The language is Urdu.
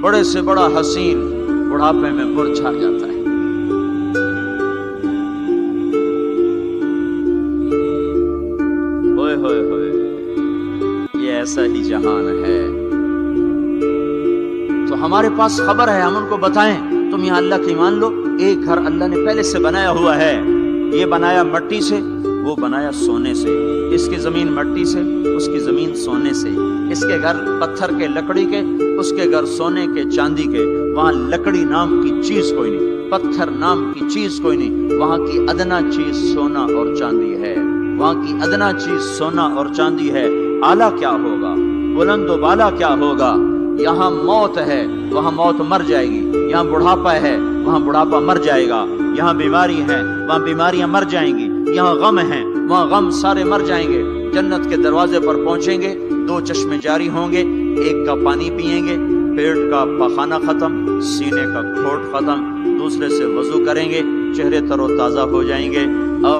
بڑے سے بڑا حسین بڑھاپے میں مرجھا جاتا ہے۔ ہوئے ہوئے ہوئے، یہ ایسا ہی جہان ہے۔ تو ہمارے پاس خبر ہے، ہم ان کو بتائیں تم یہاں اللہ کی مان لو، ایک گھر اللہ نے پہلے سے بنایا ہوا ہے، یہ بنایا مٹی سے، وہ بنایا سونے سے، اس کی زمین مٹی سے، اس کی زمین سونے سے، اس کے گھر پتھر کے لکڑی کے، اس کے گھر سونے کے چاندی کے، وہاں لکڑی نام کی چیز کوئی نہیں، پتھر نام کی چیز کوئی نہیں، وہاں کی ادنا چیز سونا اور چاندی ہے، وہاں کی ادنا چیز سونا اور چاندی ہے۔ اعلیٰ کیا ہوگا، بلند و بالا کیا ہوگا؟ یہاں موت ہے، وہاں موت مر جائے گی، یہاں بڑھاپا ہے، وہاں بڑھاپا مر جائے گا، یہاں بیماری ہے، وہاں بیماریاں مر جائیں گی، یہاں غم ہیں، وہاں غم سارے مر جائیں گے۔ جنت کے دروازے پر پہنچیں گے، دو چشمے جاری ہوں گے، ایک کا پانی پیئیں گے، پیٹ کا پخانہ ختم، سینے کا کھوٹ ختم، دوسرے سے وضو کریں گے، چہرے تر و تازہ ہو جائیں گے۔